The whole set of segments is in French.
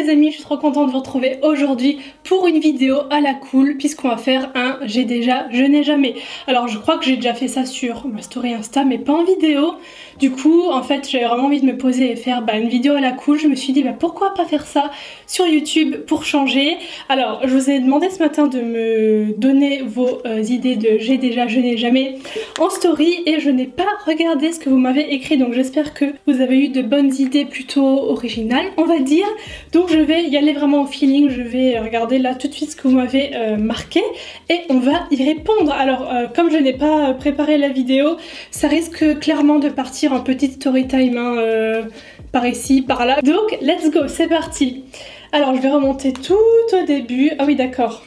les amis, je suis trop contente de vous retrouver aujourd'hui pour une vidéo à la cool puisqu'on va faire un j'ai déjà, je n'ai jamais. Alors je crois que j'ai déjà fait ça sur ma story Insta mais pas en vidéo. Du coup en fait j'avais vraiment envie de me poser et faire une vidéo à la cool. Je me suis dit pourquoi pas faire ça sur YouTube pour changer. Alors je vous ai demandé ce matin de me donner vos idées de j'ai déjà, je n'ai jamais en story et je n'ai pas regardé ce que vous m'avez écrit, donc j'espère que vous avez eu de bonnes idées plutôt originales on va dire. Donc je vais y aller vraiment au feeling, je vais regarder là tout de suite ce que vous m'avez marqué et on va y répondre. Alors comme je n'ai pas préparé la vidéo, ça risque clairement de partir en petite story time par ici, par là. Donc let's go, c'est parti. Alors je vais remonter tout au début. Ah oui d'accord,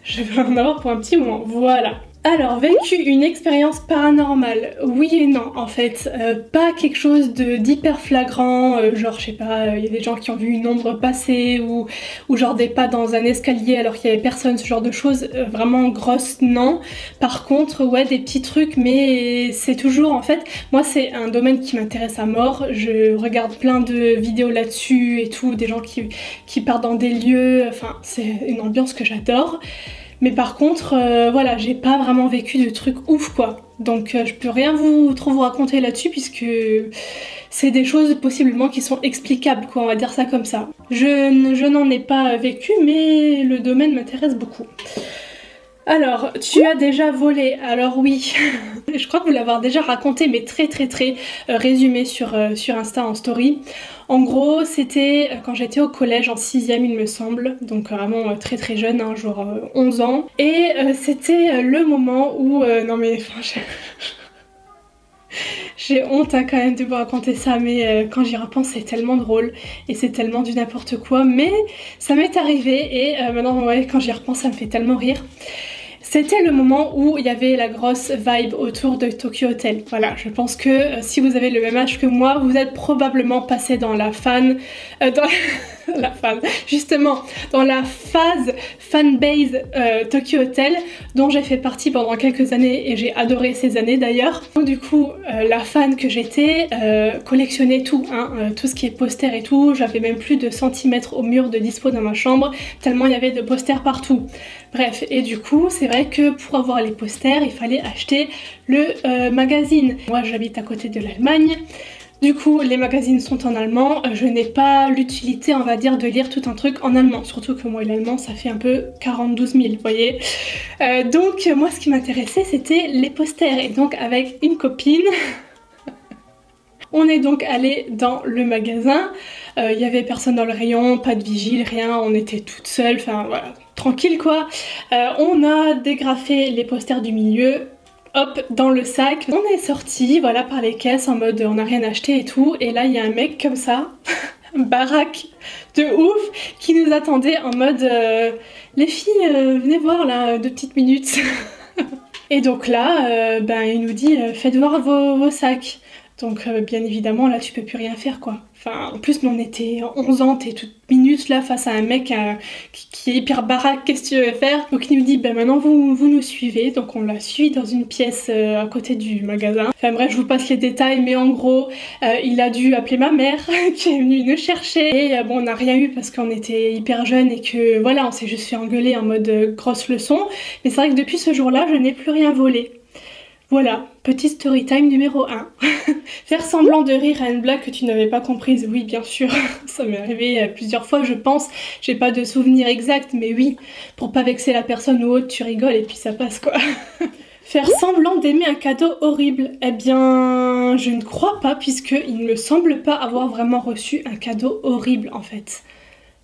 je vais en avoir pour un petit moment, voilà. Alors, vécu une expérience paranormale, oui et non en fait, pas quelque chose d'hyper flagrant, genre je sais pas, il y a des gens qui ont vu une ombre passer ou genre des pas dans un escalier alors qu'il y avait personne, ce genre de choses vraiment grosses, non. Par contre, ouais, des petits trucs, mais c'est toujours en fait, moi c'est un domaine qui m'intéresse à mort, je regarde plein de vidéos là-dessus et tout, des gens qui partent dans des lieux, enfin c'est une ambiance que j'adore. Mais par contre, voilà, j'ai pas vraiment vécu de trucs ouf quoi. Donc je peux rien trop vous raconter là-dessus puisque c'est des choses possiblement qui sont explicables quoi, on va dire ça comme ça. Je n'en ai pas vécu mais le domaine m'intéresse beaucoup. Alors, tu as déjà volé? Alors oui, je crois que vous l'avoir déjà raconté mais très résumé sur Insta en story. En gros, c'était quand j'étais au collège en 6ème il me semble, donc vraiment très jeune, hein, genre 11 ans. Et c'était le moment où... non mais... J'ai honte hein, quand même de vous raconter ça, mais quand j'y repense c'est tellement drôle et c'est tellement du n'importe quoi, mais ça m'est arrivé et maintenant ouais, quand j'y repense ça me fait tellement rire. C'était le moment où il y avait la grosse vibe autour de Tokyo Hotel. Voilà, je pense que si vous avez le même âge que moi, vous êtes probablement passé dans la justement, dans la phase fanbase Tokyo Hotel, dont j'ai fait partie pendant quelques années et j'ai adoré ces années d'ailleurs. Donc du coup, la fan que j'étais collectionnait tout, hein, tout ce qui est poster et tout. J'avais même plus de centimètres au mur de dispo dans ma chambre, tellement il y avait de posters partout. Bref, et du coup, c'est vrai que pour avoir les posters, il fallait acheter le magazine. Moi, j'habite à côté de l'Allemagne. Du coup, les magazines sont en allemand, je n'ai pas l'utilité, on va dire, de lire tout un truc en allemand. Surtout que moi, l'allemand, ça fait un peu 42 000, vous voyez. Donc, moi, ce qui m'intéressait, c'était les posters. Et donc, avec une copine, on est donc allé dans le magasin. Il y avait personne dans le rayon, pas de vigile, rien, on était toutes seules, enfin voilà, tranquille quoi. On a dégrafé les posters du milieu. Hop, dans le sac. On est sorti, voilà, par les caisses en mode on n'a rien acheté et tout. Et là, il y a un mec comme ça, baraque de ouf, qui nous attendait en mode les filles, venez voir là, 2 petites minutes. Et donc là, il nous dit faites voir vos sacs. Donc bien évidemment, là, tu peux plus rien faire quoi. Enfin, en plus, nous on était 11 ans, t'es toute minute là face à un mec qui est hyper baraque, qu'est-ce que tu veux faire? Donc il nous dit, maintenant vous nous suivez. Donc on l'a suivi dans une pièce à côté du magasin. Enfin bref, je vous passe les détails, mais en gros, il a dû appeler ma mère qui est venue nous chercher. Et bon, on n'a rien eu parce qu'on était hyper jeunes et que voilà, on s'est juste fait engueuler en mode grosse leçon. Mais c'est vrai que depuis ce jour-là, je n'ai plus rien volé. Voilà, petit story time numéro 1. Faire semblant de rire à une blague que tu n'avais pas comprise, oui bien sûr, ça m'est arrivé plusieurs fois je pense, j'ai pas de souvenir exact mais oui, pour pas vexer la personne ou autre tu rigoles et puis ça passe quoi. Faire semblant d'aimer un cadeau horrible, eh bien je ne crois pas puisqu'il ne me semble pas avoir vraiment reçu un cadeau horrible en fait.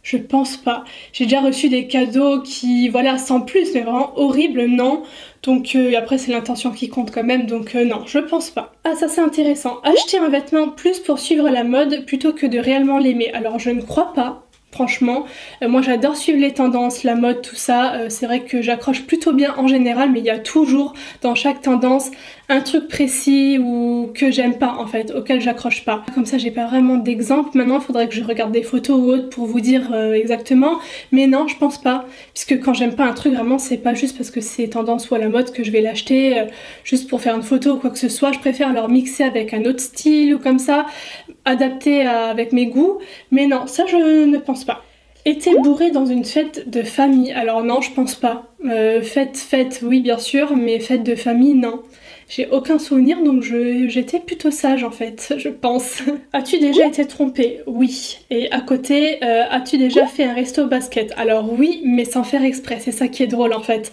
Je pense pas. J'ai déjà reçu des cadeaux qui, voilà, sans plus, mais vraiment horribles, non. Donc après c'est l'intention qui compte quand même, donc non, je pense pas. Ah ça c'est intéressant. Acheter un vêtement plus pour suivre la mode plutôt que de réellement l'aimer. Alors je ne crois pas, Franchement, moi j'adore suivre les tendances, la mode, tout ça. C'est vrai que j'accroche plutôt bien en général, mais il y a toujours dans chaque tendance un truc précis ou que j'aime pas en fait, auquel j'accroche pas. Comme ça j'ai pas vraiment d'exemple. Maintenant il faudrait que je regarde des photos ou autres pour vous dire exactement, mais non je pense pas, puisque quand j'aime pas un truc vraiment c'est pas juste parce que c'est tendance ou à la mode que je vais l'acheter juste pour faire une photo ou quoi que ce soit. Je préfère alors mixer avec un autre style ou comme ça, adapté avec mes goûts, mais non ça je ne pense pas. Était bourré dans une fête de famille, alors non je pense pas. Fête oui bien sûr, mais fête de famille non. J'ai aucun souvenir donc j'étais plutôt sage en fait, je pense. As-tu déjà été trompée? Oui. Et à côté, as-tu déjà fait un resto basket? Alors oui, mais sans faire exprès, c'est ça qui est drôle en fait.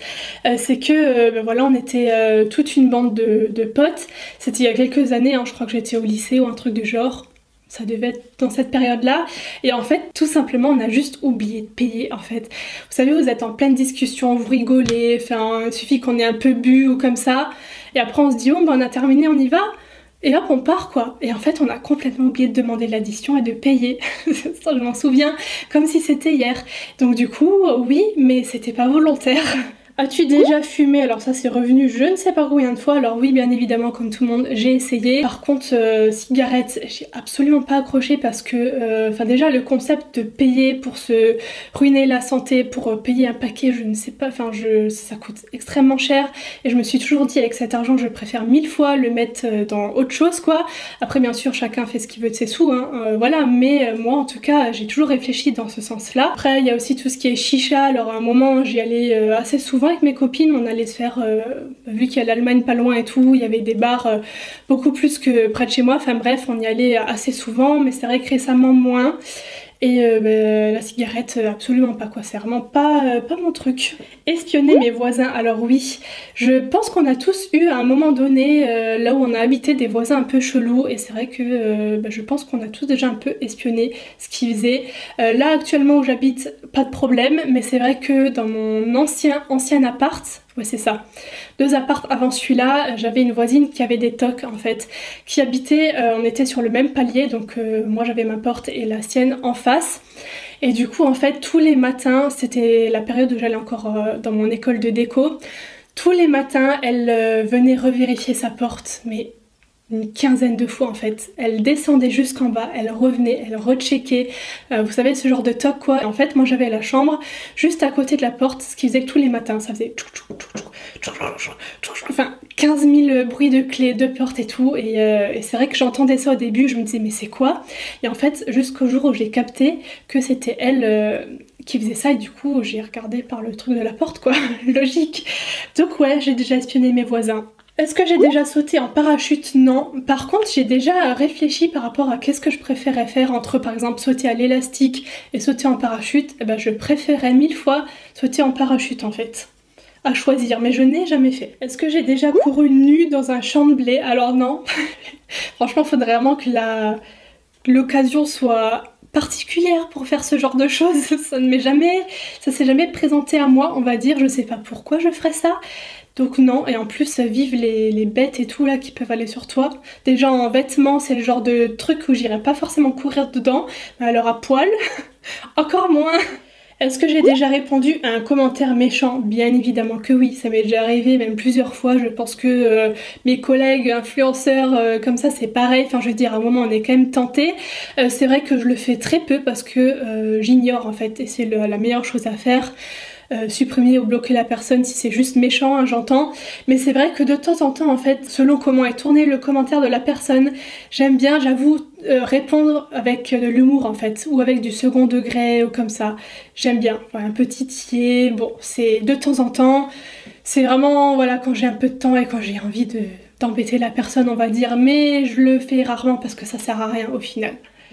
C'est que ben voilà, on était toute une bande de potes. C'était il y a quelques années, hein, je crois que j'étais au lycée ou un truc du genre. Ça devait être dans cette période-là. Et en fait, tout simplement, on a juste oublié de payer, en fait. Vous savez, vous êtes en pleine discussion, vous rigolez, enfin, il suffit qu'on ait un peu bu ou comme ça. Et après, on se dit, oh, ben on a terminé, on y va. Et hop, on part, quoi. Et en fait, on a complètement oublié de demander l'addition et de payer. Ça, je m'en souviens, comme si c'était hier. Donc du coup, oui, mais c'était pas volontaire. As-tu déjà fumé? Alors ça c'est revenu je ne sais pas combien de fois. Alors oui bien évidemment comme tout le monde j'ai essayé. Par contre cigarettes j'ai absolument pas accroché parce que enfin déjà le concept de payer pour se ruiner la santé, pour payer un paquet je ne sais pas, enfin ça coûte extrêmement cher et je me suis toujours dit avec cet argent je préfère 1000 fois le mettre dans autre chose quoi. Après bien sûr chacun fait ce qu'il veut de ses sous hein, voilà, mais moi en tout cas j'ai toujours réfléchi dans ce sens là. Après il y a aussi tout ce qui est chicha. Alors à un moment j'y allais assez souvent avec mes copines, on allait se faire, vu qu'il y a l'Allemagne pas loin et tout, il y avait des bars beaucoup plus que près de chez moi, enfin bref, on y allait assez souvent, mais c'est vrai que récemment moins. Et la cigarette, absolument pas quoi, c'est vraiment pas mon truc. Espionner mes voisins, alors oui, je pense qu'on a tous eu à un moment donné, là où on a habité, des voisins un peu chelous, et c'est vrai que je pense qu'on a tous déjà un peu espionné ce qu'ils faisaient. Là actuellement où j'habite, pas de problème, mais c'est vrai que dans mon ancien appart, ouais c'est ça, 2 apparts avant celui-là, j'avais une voisine qui avait des tocs en fait, qui habitait, on était sur le même palier, donc moi j'avais ma porte et la sienne en face. Et du coup en fait tous les matins, c'était la période où j'allais encore dans mon école de déco, tous les matins elle venait revérifier sa porte, mais une quinzaine de fois en fait. Elle descendait jusqu'en bas, elle revenait, elle recheckait, vous savez ce genre de toc quoi. Et en fait moi j'avais la chambre juste à côté de la porte, ce qui faisait que tous les matins ça faisait enfin 15 000 bruits de clés, de portes et tout, et c'est vrai que j'entendais ça au début, je me disais mais c'est quoi? Et en fait jusqu'au jour où j'ai capté que c'était elle qui faisait ça et du coup j'ai regardé par le truc de la porte quoi, logique. Donc ouais, j'ai déjà espionné mes voisins. Est-ce que j'ai déjà sauté en parachute? Non. Par contre, j'ai déjà réfléchi par rapport à qu'est-ce que je préférais faire entre par exemple sauter à l'élastique et sauter en parachute. Eh ben, je préférais 1000 fois sauter en parachute en fait. À choisir, mais je n'ai jamais fait. Est-ce que j'ai déjà couru nue dans un champ de blé? Alors non. Franchement, il faudrait vraiment que l'occasion soit particulière pour faire ce genre de choses. Ça s'est jamais présenté à moi, on va dire. Je sais pas pourquoi je ferais ça. Donc non, et en plus vive les bêtes et tout là qui peuvent aller sur toi. Déjà en vêtements c'est le genre de truc où j'irais pas forcément courir dedans, mais alors à poil, encore moins. Est-ce que j'ai déjà répondu à un commentaire méchant? Bien évidemment que oui, ça m'est déjà arrivé même plusieurs fois. Je pense que mes collègues influenceurs comme ça c'est pareil, enfin je veux dire à un moment on est quand même tenté. C'est vrai que je le fais très peu parce que j'ignore en fait et c'est la meilleure chose à faire. Supprimer ou bloquer la personne si c'est juste méchant, hein, j'entends, mais c'est vrai que de temps en temps en fait, selon comment est tourné le commentaire de la personne, j'aime bien, j'avoue, répondre avec de l'humour en fait, ou avec du second degré ou comme ça, j'aime bien, voilà, un peu titiller, bon c'est de temps en temps, c'est vraiment voilà quand j'ai un peu de temps et quand j'ai envie d'embêter la personne on va dire, mais je le fais rarement parce que ça sert à rien au final.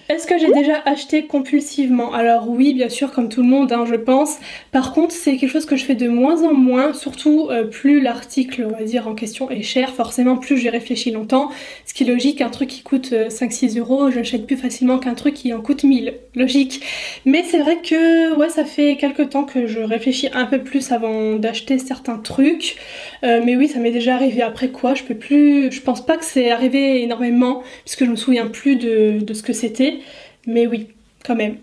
Est-ce que j'ai déjà acheté compulsivement? Alors oui, bien sûr, comme tout le monde, hein, je pense. Par contre, c'est quelque chose que je fais de moins en moins, surtout plus l'article, on va dire, en question est cher, forcément, plus j'ai réfléchi longtemps. Ce qui est logique, un truc qui coûte 5-6 euros, j'achète plus facilement qu'un truc qui en coûte 1000. Logique. Mais c'est vrai que, ouais, ça fait quelques temps que je réfléchis un peu plus avant d'acheter certains trucs. Mais oui, ça m'est déjà arrivé. Après quoi, je pense pas que c'est arrivé énormément, puisque je me souviens plus de ce que c'était. Mais oui, quand même.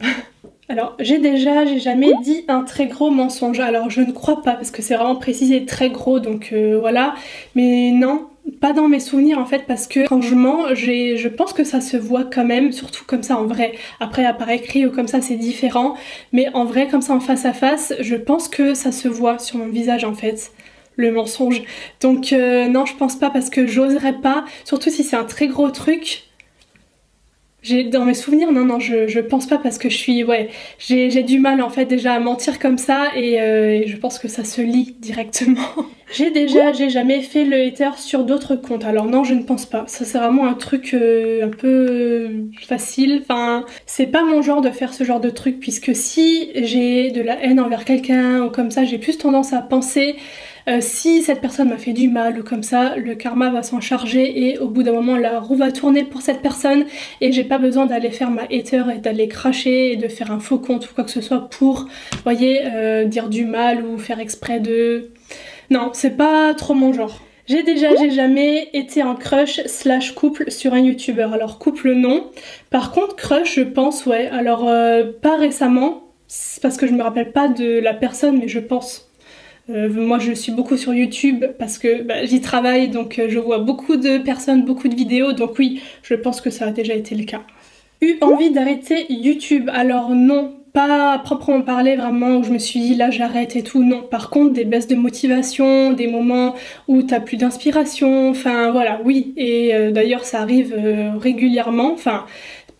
Alors j'ai jamais dit un très gros mensonge, alors je ne crois pas parce que c'est vraiment précisé très gros donc voilà, mais non, pas dans mes souvenirs en fait parce que quand je mens, je pense que ça se voit quand même, surtout comme ça en vrai, après par écrit ou comme ça c'est différent, mais en vrai comme ça en face à face, je pense que ça se voit sur mon visage en fait. Le mensonge. Donc non je pense pas parce que j'oserais pas, surtout si c'est un très gros truc. Dans mes souvenirs, non, je pense pas parce que j'ai du mal en fait déjà à mentir comme ça et je pense que ça se lit directement. J'ai jamais fait le hater sur d'autres comptes, alors non, je ne pense pas. Ça c'est vraiment un truc un peu facile, enfin, c'est pas mon genre de faire ce genre de truc puisque si j'ai de la haine envers quelqu'un ou comme ça, j'ai plus tendance à penser si cette personne m'a fait du mal ou comme ça, le karma va s'en charger et au bout d'un moment la roue va tourner pour cette personne et j'ai pas besoin d'aller faire ma hater et d'aller cracher et de faire un faux compte ou quoi que ce soit pour, vous voyez, dire du mal ou faire exprès de... Non, c'est pas trop mon genre. J'ai jamais été en crush / couple sur un youtubeur. Alors couple non, par contre crush je pense ouais, alors pas récemment, parce que je me rappelle pas de la personne mais je pense. Moi je suis beaucoup sur YouTube parce que bah, j'y travaille donc je vois beaucoup de personnes, beaucoup de vidéos donc oui, je pense que ça a déjà été le cas. Eu envie d'arrêter YouTube? Alors non, pas à proprement parler vraiment où je me suis dit là j'arrête et tout, non. Par contre des baisses de motivation, des moments où t'as plus d'inspiration, enfin voilà, oui. Et d'ailleurs ça arrive régulièrement, enfin...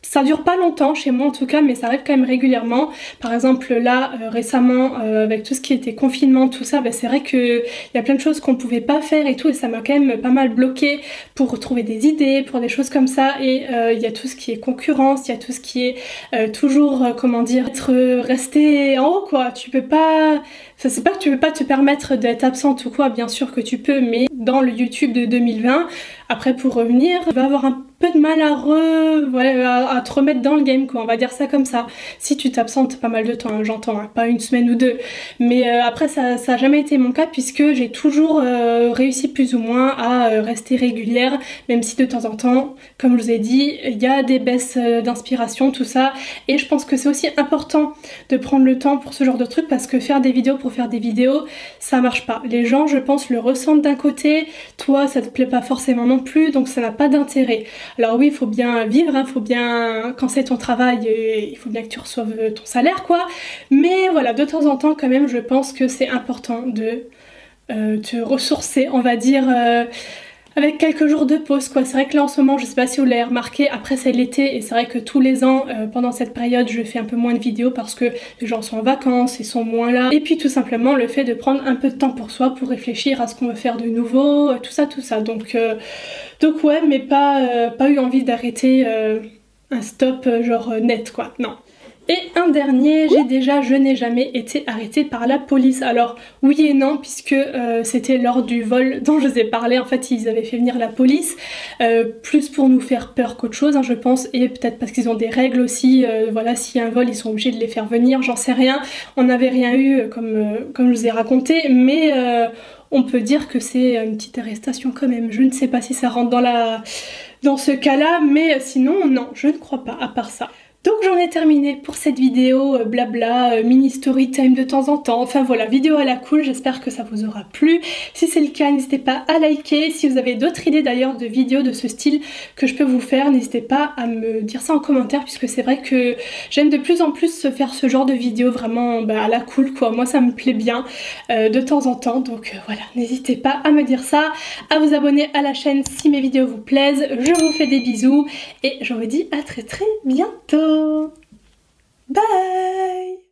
Ça dure pas longtemps chez moi en tout cas, mais ça arrive quand même régulièrement. Par exemple là récemment avec tout ce qui était confinement, tout ça, bah, c'est vrai qu'il y a plein de choses qu'on pouvait pas faire et tout, et ça m'a quand même pas mal bloqué pour trouver des idées, pour des choses comme ça. Et il y a tout ce qui est concurrence, il y a tout ce qui est toujours, comment dire, rester en haut quoi. Tu peux pas... Ça c'est pas que tu peux pas te permettre d'être absente ou quoi, bien sûr que tu peux, mais dans le YouTube de 2020, après pour revenir, tu vas avoir un peu de mal à te remettre dans le game quoi, on va dire ça comme ça. Si tu t'absentes pas mal de temps, hein, j'entends, hein, pas une semaine ou deux, mais après ça a jamais été mon cas puisque j'ai toujours réussi plus ou moins à rester régulière, même si de temps en temps, comme je vous ai dit, il y a des baisses d'inspiration, tout ça, et je pense que c'est aussi important de prendre le temps pour ce genre de truc parce que faire des vidéos pour faire des vidéos, ça marche pas. Les gens, je pense, le ressentent d'un côté, toi ça te plaît pas forcément non plus, donc ça n'a pas d'intérêt. Alors oui, il faut bien vivre, hein, faut bien, quand c'est ton travail, il faut bien que tu reçoives ton salaire quoi, mais voilà, de temps en temps quand même, je pense que c'est important de te ressourcer, on va dire, avec quelques jours de pause quoi. C'est vrai que là en ce moment, je sais pas si vous l'avez remarqué, après c'est l'été et c'est vrai que tous les ans pendant cette période je fais un peu moins de vidéos parce que les gens sont en vacances, ils sont moins là, et puis tout simplement le fait de prendre un peu de temps pour soi, pour réfléchir à ce qu'on veut faire de nouveau, tout ça donc ouais, mais pas eu envie d'arrêter un stop genre net quoi, non. Et un dernier, je n'ai jamais été arrêtée par la police. Alors oui et non, puisque c'était lors du vol dont je vous ai parlé. En fait, ils avaient fait venir la police, plus pour nous faire peur qu'autre chose, hein, je pense, et peut-être parce qu'ils ont des règles aussi. Voilà, s'il y a un vol, ils sont obligés de les faire venir, j'en sais rien. On n'avait rien eu, comme je vous ai raconté, mais on peut dire que c'est une petite arrestation quand même. Je ne sais pas si ça rentre dans ce cas-là, mais sinon, non, je ne crois pas, à part ça. Donc j'en ai terminé pour cette vidéo blabla, mini story time de temps en temps, enfin voilà, vidéo à la cool, j'espère que ça vous aura plu. Si c'est le cas, n'hésitez pas à liker. Si vous avez d'autres idées d'ailleurs de vidéos de ce style que je peux vous faire, n'hésitez pas à me dire ça en commentaire, puisque c'est vrai que j'aime de plus en plus faire ce genre de vidéos vraiment à la cool quoi. Moi ça me plaît bien de temps en temps, donc voilà, n'hésitez pas à me dire ça, à vous abonner à la chaîne si mes vidéos vous plaisent. Je vous fais des bisous et je vous dis à très bientôt. Bye.